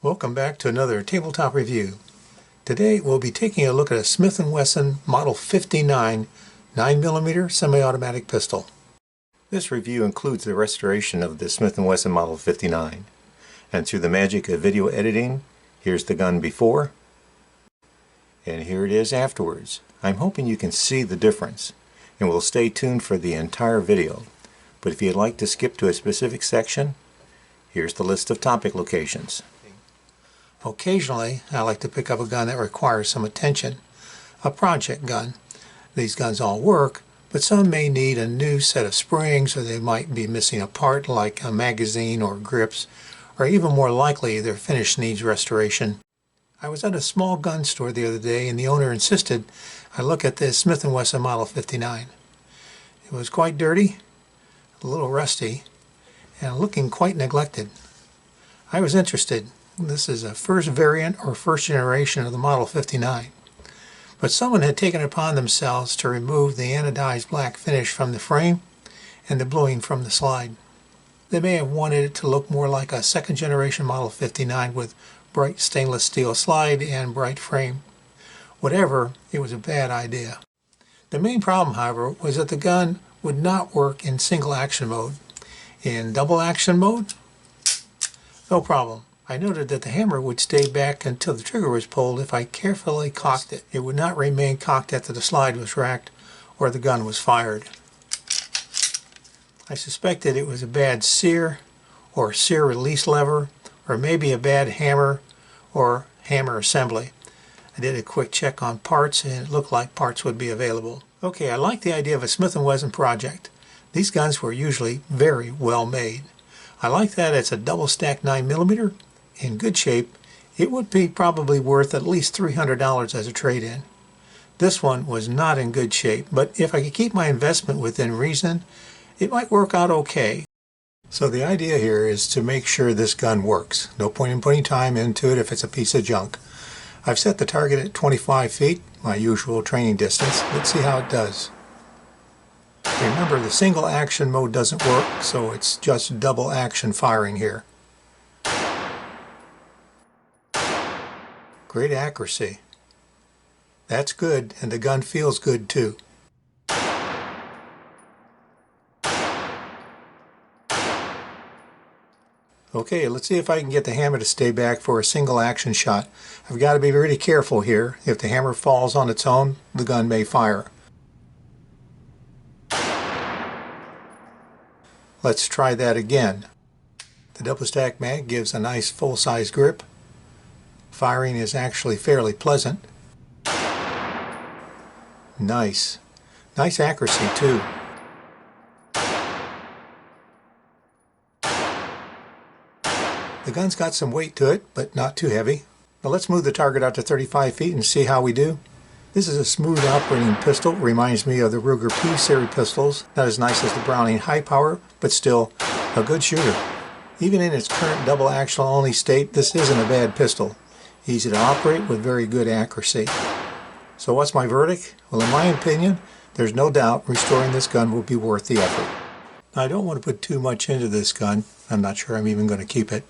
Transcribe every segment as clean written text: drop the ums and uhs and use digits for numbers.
Welcome back to another tabletop review. Today we'll be taking a look at a Smith & Wesson Model 59 9mm semi-automatic pistol. This review includes the restoration of the Smith & Wesson Model 59. And through the magic of video editing, here's the gun before, and here it is afterwards. I'm hoping you can see the difference, and we'll stay tuned for the entire video. But if you'd like to skip to a specific section, here's the list of topic locations. Occasionally, I like to pick up a gun that requires some attention, a project gun. These guns all work, but some may need a new set of springs, or they might be missing a part like a magazine or grips, or even more likely their finish needs restoration. I was at a small gun store the other day and the owner insisted I look at this Smith & Wesson Model 59. It was quite dirty, a little rusty, and looking quite neglected. I was interested. This is a first variant or first generation of the Model 59. But someone had taken it upon themselves to remove the anodized black finish from the frame and the bluing from the slide. They may have wanted it to look more like a second generation Model 59 with bright stainless steel slide and bright frame. Whatever, it was a bad idea. The main problem, however, was that the gun would not work in single action mode. In double action mode, no problem. I noted that the hammer would stay back until the trigger was pulled if I carefully cocked it. It would not remain cocked after the slide was racked or the gun was fired. I suspected it was a bad Sear or Sear release lever, or maybe a bad hammer or hammer assembly. I did a quick check on parts and it looked like parts would be available. Okay, I like the idea of a Smith & Wesson project. These guns were usually very well made. I like that it's a double stack 9mm. In good shape. It would be probably worth at least $300 as a trade-in. This one was not in good shape, but if I could keep my investment within reason, it might work out okay. So the idea here is to make sure this gun works. No point in putting time into it if it's a piece of junk. I've set the target at 25 feet, my usual training distance. Let's see how it does. Remember, the single action mode doesn't work, so it's just double action firing here. Great accuracy. That's good, and the gun feels good too. Okay, let's see if I can get the hammer to stay back for a single action shot. I've got to be really careful here. If the hammer falls on its own, the gun may fire. Let's try that again. The double stack mag gives a nice full-size grip. Firing is actually fairly pleasant. Nice. Nice accuracy too. The gun's got some weight to it, but not too heavy. Now let's move the target out to 35 feet and see how we do. This is a smooth operating pistol. Reminds me of the Ruger P series pistols. Not as nice as the Browning high power, but still a good shooter. Even in its current double action only state, this isn't a bad pistol. Easy to operate with very good accuracy. So what's my verdict? Well, in my opinion, there's no doubt restoring this gun will be worth the effort. Now, I don't want to put too much into this gun. I'm not sure I'm even going to keep it.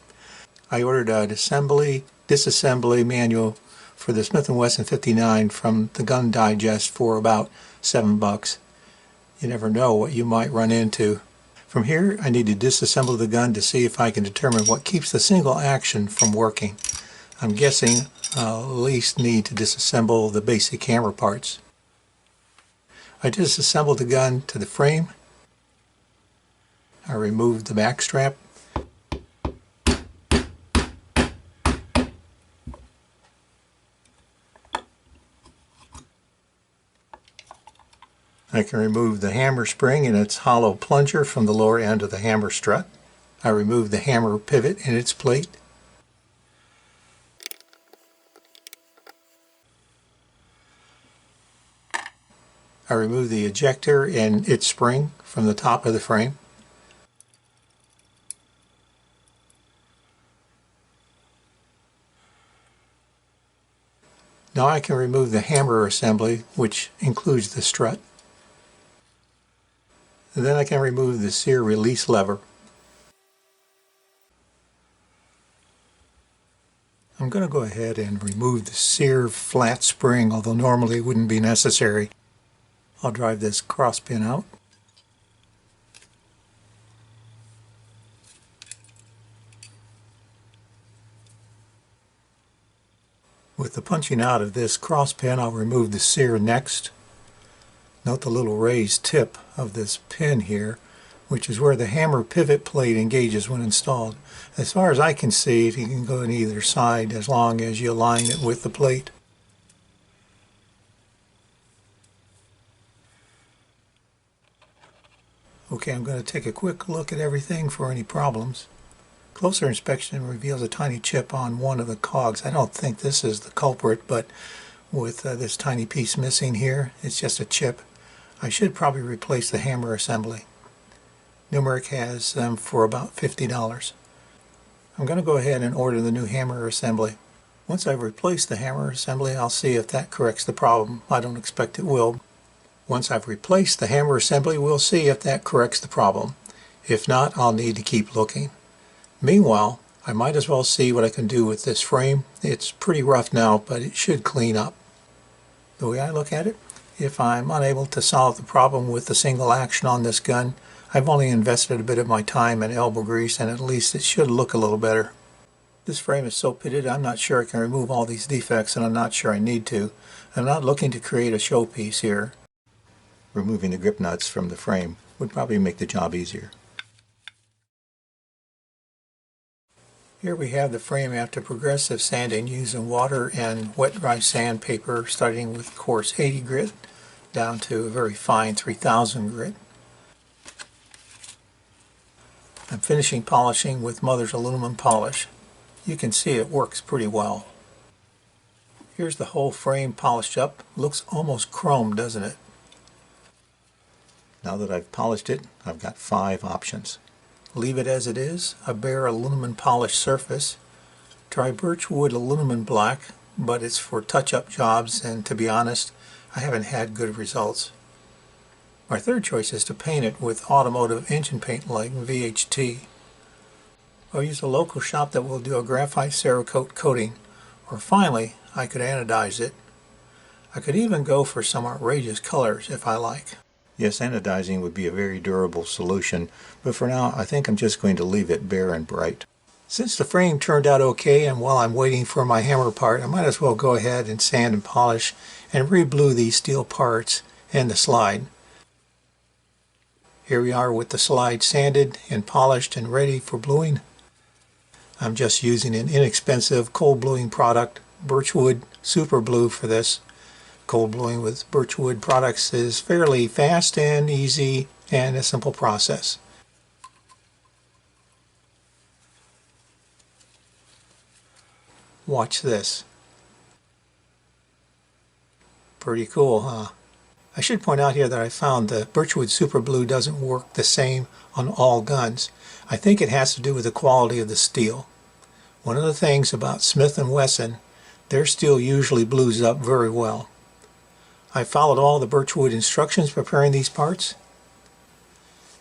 I ordered a disassembly manual for the Smith & Wesson 59 from the Gun Digest for about $7. You never know what you might run into. From here, I need to disassemble the gun to see if I can determine what keeps the single action from working. I'm guessing I'll at least need to disassemble the basic hammer parts. I disassembled the gun to the frame. I removed the back strap. I can remove the hammer spring and its hollow plunger from the lower end of the hammer strut. I removed the hammer pivot and its plate. I removed the ejector and its spring from the top of the frame. Now I can remove the hammer assembly, which includes the strut. And then I can remove the Sear release lever. I'm going to go ahead and remove the Sear flat spring, although normally it wouldn't be necessary. I'll drive this cross pin out. With the punching out of this cross pin, I'll remove the Sear next. Note the little raised tip of this pin here, which is where the hammer pivot plate engages when installed. As far as I can see, it can go on either side as long as you align it with the plate. Okay, I'm going to take a quick look at everything for any problems. Closer inspection reveals a tiny chip on one of the cogs. I don't think this is the culprit, but with this tiny piece missing here, it's just a chip. I should probably replace the hammer assembly. Numeric has them for about $50. I'm going to go ahead and order the new hammer assembly. Once I've replaced the hammer assembly, I'll see if that corrects the problem. I don't expect it will. Once I've replaced the hammer assembly, we'll see if that corrects the problem. If not, I'll need to keep looking. Meanwhile, I might as well see what I can do with this frame. It's pretty rough now, but it should clean up. The way I look at it, if I'm unable to solve the problem with the single action on this gun, I've only invested a bit of my time and elbow grease, and at least it should look a little better. This frame is so pitted, I'm not sure I can remove all these defects, and I'm not sure I need to. I'm not looking to create a showpiece here. Removing the grip nuts from the frame would probably make the job easier. Here we have the frame after progressive sanding using water and wet dry sandpaper, starting with coarse 80 grit down to a very fine 3000 grit. I'm finishing polishing with Mother's aluminum polish. You can see it works pretty well. Here's the whole frame polished up. Looks almost chrome, doesn't it? Now that I've polished it, I've got 5 options. Leave it as it is, a bare aluminum polished surface. Try birchwood aluminum black, but it's for touch-up jobs, and to be honest, I haven't had good results. My third choice is to paint it with automotive engine paint like VHT. I'll use a local shop that will do a graphite Cerakote coating, or finally, I could anodize it. I could even go for some outrageous colors if I like. Yes, anodizing would be a very durable solution, but for now I think I'm just going to leave it bare and bright. Since the frame turned out okay, and while I'm waiting for my hammer part, I might as well go ahead and sand and polish and re-blue these steel parts and the slide. Here we are with the slide sanded and polished and ready for bluing. I'm just using an inexpensive cold bluing product, Birchwood Super Blue, for this. Cold bluing with Birchwood products is fairly fast and easy and a simple process. Watch this. Pretty cool, huh? I should point out here that I found the Birchwood Super Blue doesn't work the same on all guns. I think it has to do with the quality of the steel. One of the things about Smith & Wesson, their steel usually blues up very well. I followed all the Birchwood instructions preparing these parts.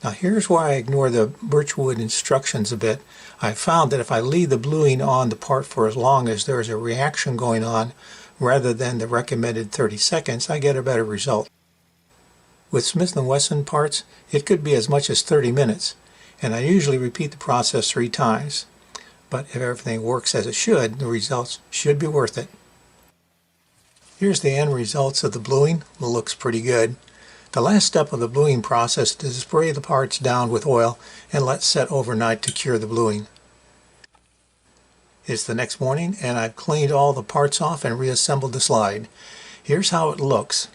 Now here's why I ignore the Birchwood instructions a bit. I found that if I leave the bluing on the part for as long as there is a reaction going on, rather than the recommended 30 seconds, I get a better result. With Smith & Wesson parts, it could be as much as 30 minutes, and I usually repeat the process 3 times. But if everything works as it should, the results should be worth it. Here's the end results of the bluing. It looks pretty good. The last step of the bluing process is to spray the parts down with oil and let set overnight to cure the bluing. It's the next morning and I've cleaned all the parts off and reassembled the slide. Here's how it looks.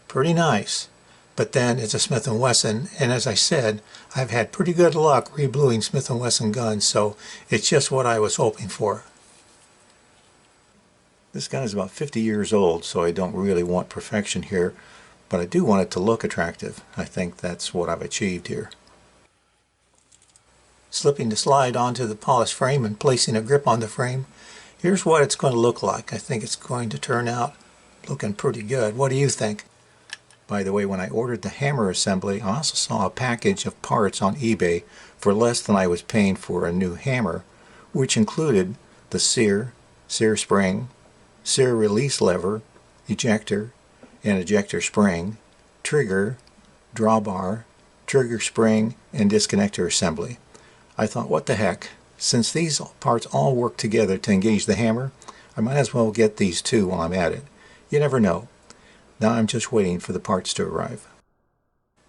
Pretty nice. But then it's a Smith & Wesson, and as I said, I've had pretty good luck re-bluing Smith & Wesson guns, so it's just what I was hoping for. This gun is about 50 years old, so I don't really want perfection here, but I do want it to look attractive. I think that's what I've achieved here. Slipping the slide onto the polished frame and placing a grip on the frame, here's what it's going to look like. I think it's going to turn out looking pretty good. What do you think? By the way, when I ordered the hammer assembly, I also saw a package of parts on eBay for less than I was paying for a new hammer, which included the Sear Sear spring, Sear release lever, ejector, and ejector spring, trigger, drawbar, trigger spring, and disconnector assembly. I thought, what the heck, since these parts all work together to engage the hammer, I might as well get these too while I'm at it. You never know. Now I'm just waiting for the parts to arrive.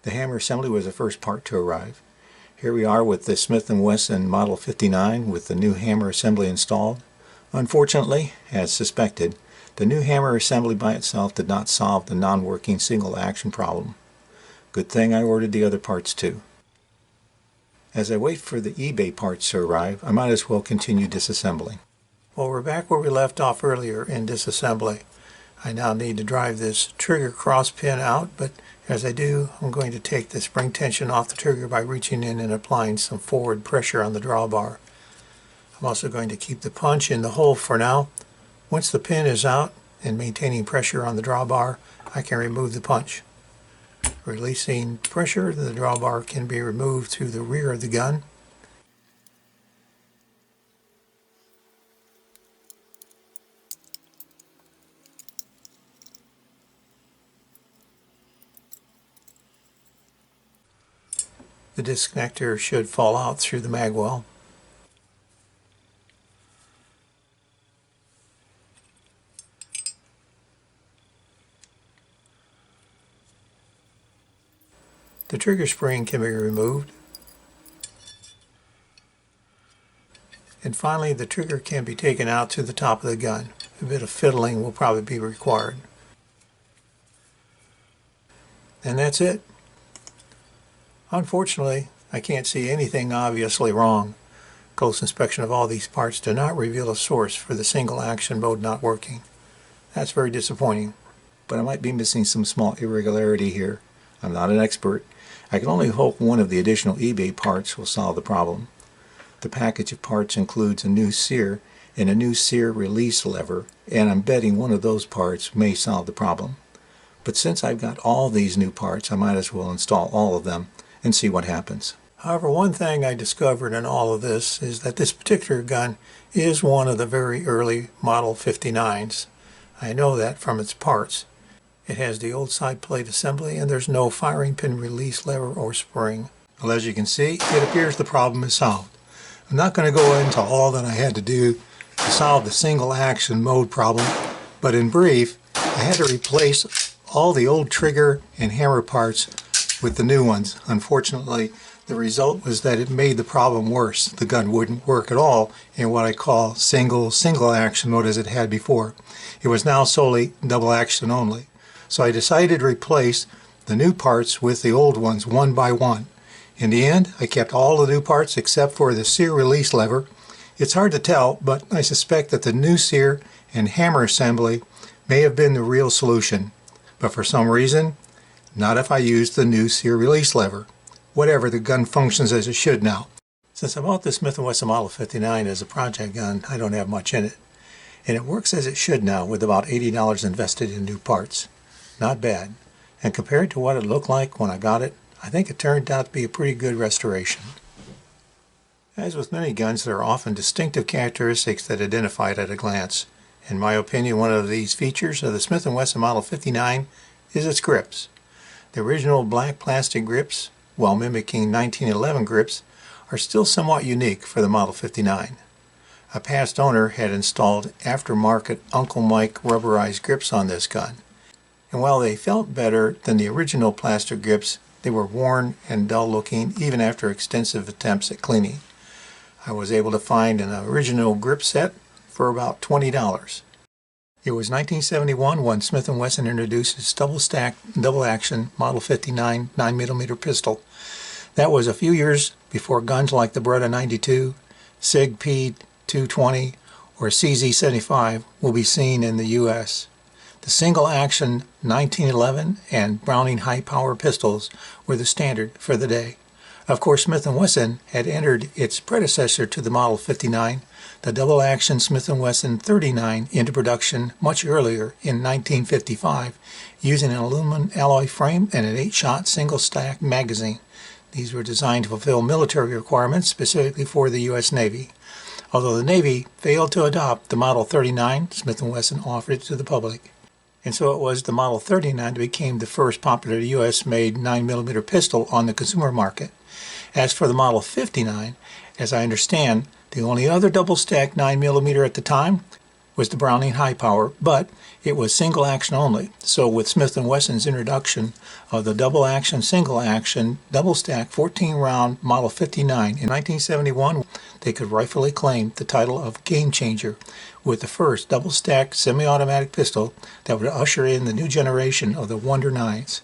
The hammer assembly was the first part to arrive. Here we are with the Smith & Wesson Model 59 with the new hammer assembly installed. Unfortunately, as suspected, the new hammer assembly by itself did not solve the non-working single action problem. Good thing I ordered the other parts too. As I wait for the eBay parts to arrive, I might as well continue disassembling. Well, we're back where we left off earlier in disassembly. I now need to drive this trigger cross pin out, but as I do, I'm going to take the spring tension off the trigger by reaching in and applying some forward pressure on the drawbar. I'm also going to keep the punch in the hole for now. Once the pin is out and maintaining pressure on the drawbar, I can remove the punch. Releasing pressure, the drawbar can be removed through the rear of the gun. The disconnector should fall out through the mag well. The trigger spring can be removed. And finally, the trigger can be taken out to the top of the gun. A bit of fiddling will probably be required. And that's it. Unfortunately, I can't see anything obviously wrong. Close inspection of all these parts do not reveal a source for the single action mode not working. That's very disappointing, but I might be missing some small irregularity here. I'm not an expert. I can only hope one of the additional eBay parts will solve the problem. The package of parts includes a new Sear and a new Sear release lever, and I'm betting one of those parts may solve the problem. But since I've got all these new parts, I might as well install all of them and see what happens. However, one thing I discovered in all of this is that this particular gun is one of the very early Model 59s. I know that from its parts. It has the old side plate assembly and there's no firing pin release lever or spring. Well, as you can see, it appears the problem is solved. I'm not going to go into all that I had to do to solve the single action mode problem, but in brief, I had to replace all the old trigger and hammer parts with the new ones. Unfortunately, the result was that it made the problem worse. The gun wouldn't work at all in what I call single action mode as it had before. It was now solely double action only. So I decided to replace the new parts with the old ones one by one. In the end, I kept all the new parts except for the Sear release lever. It's hard to tell, but I suspect that the new Sear and hammer assembly may have been the real solution. But for some reason, not if I used the new Sear release lever. Whatever, the gun functions as it should now. Since I bought the Smith & Wesson Model 59 as a project gun, I don't have much in it. And it works as it should now with about $80 invested in new parts. Not bad. And compared to what it looked like when I got it, I think it turned out to be a pretty good restoration. As with many guns, there are often distinctive characteristics that identify it at a glance. In my opinion, one of these features of the Smith & Wesson Model 59 is its grips. The original black plastic grips, while mimicking 1911 grips, are still somewhat unique for the Model 59. A past owner had installed aftermarket Uncle Mike rubberized grips on this gun. And while they felt better than the original plastic grips, they were worn and dull looking even after extensive attempts at cleaning. I was able to find an original grip set for about $20. It was 1971 when Smith & Wesson introduced its double-stacked, double-action Model 59 9mm pistol. That was a few years before guns like the Beretta 92, SIG P220, or CZ75 will be seen in the U.S. The single-action 1911 and Browning high-power pistols were the standard for the day. Of course, Smith & Wesson had entered its predecessor to the Model 59, the double-action Smith & Wesson 39, into production much earlier in 1955, using an aluminum alloy frame and an 8-shot single-stack magazine. These were designed to fulfill military requirements specifically for the U.S. Navy. although the Navy failed to adopt the Model 39, Smith & Wesson offered it to the public. And so it was the Model 39 that became the first popular US-made 9mm pistol on the consumer market. As for the Model 59, as I understand, the only other double-stack 9mm at the time was the Browning High Power, but it was single action only. So with Smith & Wesson's introduction of the double action, single action, double stack 14-round Model 59 in 1971, they could rightfully claim the title of game changer with the first double stack semi-automatic pistol that would usher in the new generation of the Wonder 9s.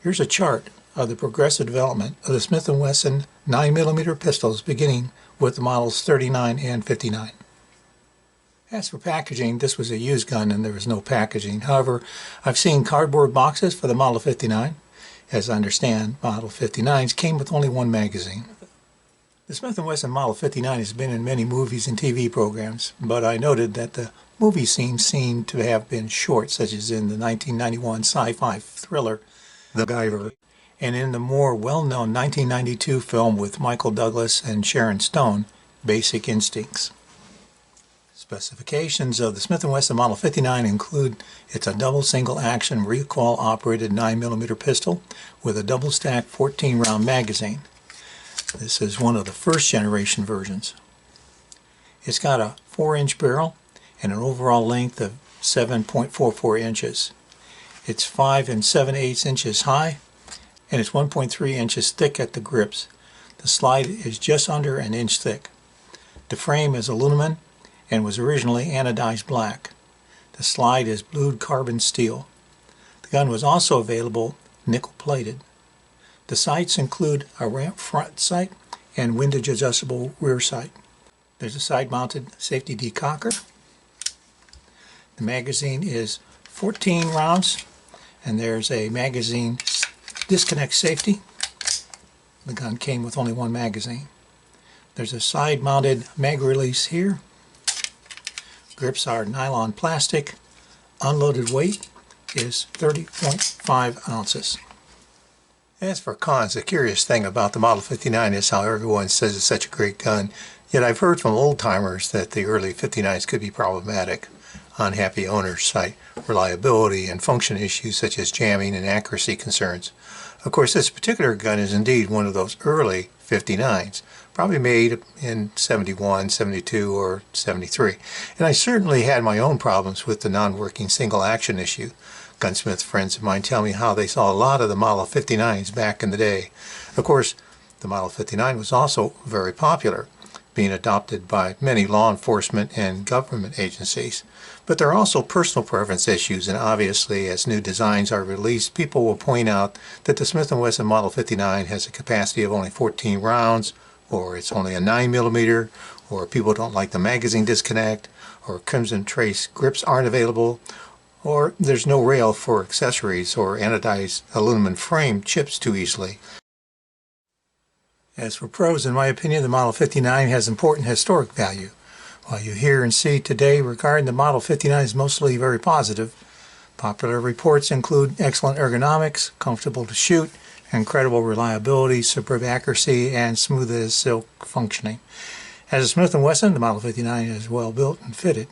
Here's a chart of the progressive development of the Smith & Wesson 9mm pistols beginning with the Models 39 and 59. As for packaging, this was a used gun and there was no packaging. However, I've seen cardboard boxes for the Model 59. As I understand, Model 59s came with only one magazine. The Smith & Wesson Model 59 has been in many movies and TV programs, but I noted that the movie scenes seem to have been short, such as in the 1991 sci-fi thriller The Guyver, and in the more well-known 1992 film with Michael Douglas and Sharon Stone, Basic Instincts. Specifications of the Smith & Wesson Model 59 include it's a double single-action recoil-operated 9mm pistol with a double-stack 14-round magazine. This is one of the first-generation versions. It's got a 4-inch barrel and an overall length of 7.44 inches. It's 5 7/8 inches high and it's 1.3 inches thick at the grips. The slide is just under an inch thick. The frame is aluminum and was originally anodized black. The slide is blued carbon steel. The gun was also available nickel-plated. The sights include a ramp front sight and windage adjustable rear sight. There's a side-mounted safety decocker. The magazine is 14 rounds and there's a magazine disconnect safety. The gun came with only one magazine. There's a side-mounted mag release here. Grips are nylon plastic. Unloaded weight is 30.5 ounces. As for cons, the curious thing about the Model 59 is how everyone says it's such a great gun, yet I've heard from old-timers that the early 59s could be problematic. Unhappy owners cite reliability and function issues such as jamming and accuracy concerns. Of course, this particular gun is indeed one of those early 59s, probably made in 71, 72, or 73. And I certainly had my own problems with the non-working single-action issue. Gunsmith friends of mine tell me how they saw a lot of the Model 59s back in the day. Of course, the Model 59 was also very popular, being adopted by many law enforcement and government agencies. But there are also personal preference issues, and obviously as new designs are released, people will point out that the Smith & Wesson Model 59 has a capacity of only 14 rounds, or it's only a 9mm, or people don't like the magazine disconnect, or Crimson Trace grips aren't available, or there's no rail for accessories, or anodized aluminum frame chips too easily. As for pros, in my opinion, the Model 59 has important historic value. While you hear and see today regarding the Model 59 is mostly very positive, popular reports include excellent ergonomics, comfortable to shoot, incredible reliability, superb accuracy, and smooth as silk functioning. As a Smith & Wesson, the Model 59 is well built and fitted.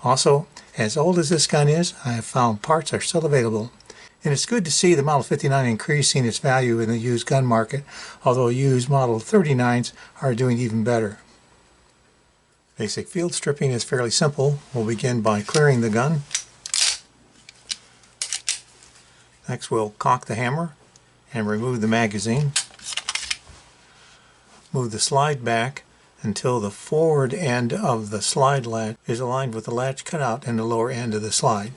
Also, as old as this gun is, I have found parts are still available. And it's good to see the Model 59 increasing its value in the used gun market, although used Model 39s are doing even better. Basic field stripping is fairly simple. We'll begin by clearing the gun. Next we'll cock the hammer and remove the magazine. Move the slide back until the forward end of the slide latch is aligned with the latch cutout in the lower end of the slide.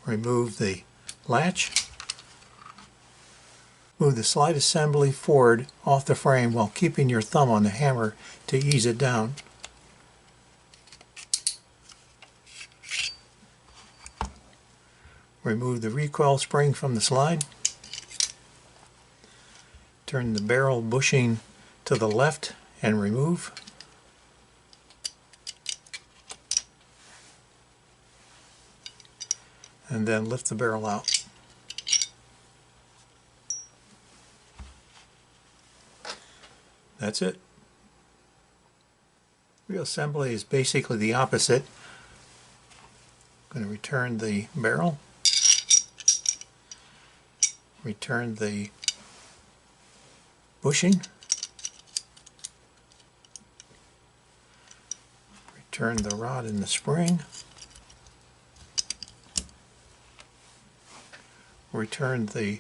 Remove the latch. Move the slide assembly forward off the frame while keeping your thumb on the hammer to ease it down. Remove the recoil spring from the slide. Turn the barrel bushing to the left and remove. And then lift the barrel out. That's it. Reassembly is basically the opposite. I'm going to return the barrel, return the bushing, return the rod and the spring, return the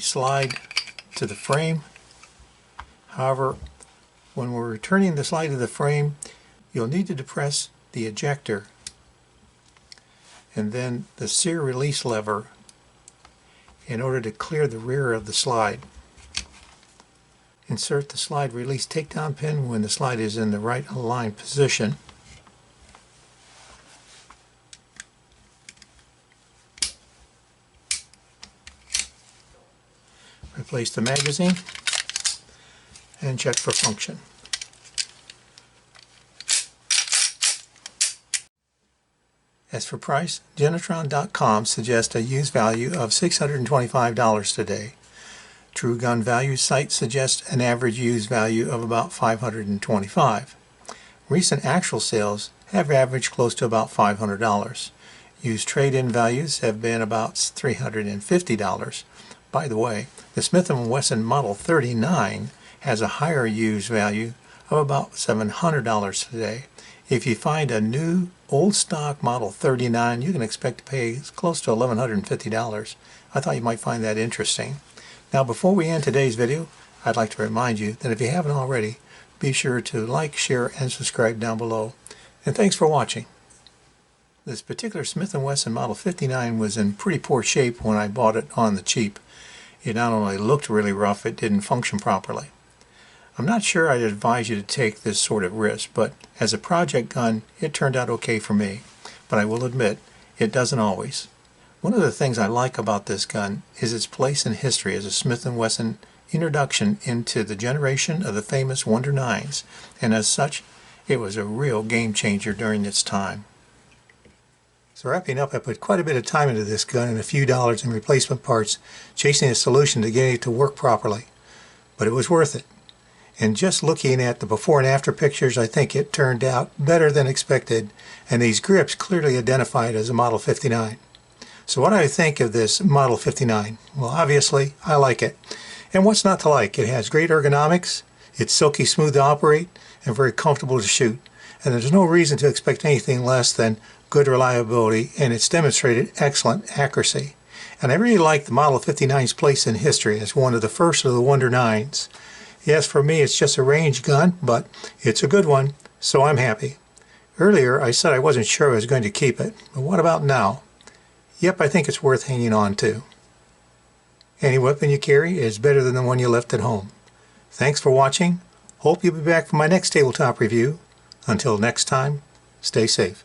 slide to the frame. However, when we're returning the slide to the frame, you'll need to depress the ejector and then the Sear release lever in order to clear the rear of the slide. Insert the slide release takedown pin when the slide is in the right aligned position. Replace the magazine and check for function. As for price, Genetron.com suggests a used value of $625 today. True Gun Value site suggests an average used value of about $525. Recent actual sales have averaged close to about $500. Used trade-in values have been about $350. By the way, the Smith & Wesson Model 39 has a higher used value of about $700 today. If you find a new old stock Model 39, you can expect to pay close to $1,150. I thought you might find that interesting. Now, before we end today's video, I'd like to remind you that if you haven't already, be sure to like, share, and subscribe down below. And thanks for watching. This particular Smith & Wesson Model 59 was in pretty poor shape when I bought it on the cheap. It not only looked really rough, it didn't function properly. I'm not sure I'd advise you to take this sort of risk, but as a project gun, it turned out okay for me. But I will admit, it doesn't always. One of the things I like about this gun is its place in history as a Smith & Wesson introduction into the generation of the famous Wonder 9s, and as such, it was a real game changer during its time. So wrapping up, I put quite a bit of time into this gun and a few dollars in replacement parts, chasing a solution to getting it to work properly. But it was worth it. And just looking at the before and after pictures, I think it turned out better than expected, and these grips clearly identify it as a Model 59. So what do I think of this Model 59? Well, obviously, I like it. And what's not to like? It has great ergonomics, it's silky smooth to operate, and very comfortable to shoot. And there's no reason to expect anything less than good reliability, and it's demonstrated excellent accuracy. And I really like the Model 59's place in history as one of the first of the Wonder 9s. Yes, for me it's just a range gun, but it's a good one, so I'm happy. Earlier I said I wasn't sure I was going to keep it, but what about now? Yep, I think it's worth hanging on to. Any weapon you carry is better than the one you left at home. Thanks for watching. Hope you'll be back for my next tabletop review. Until next time, stay safe.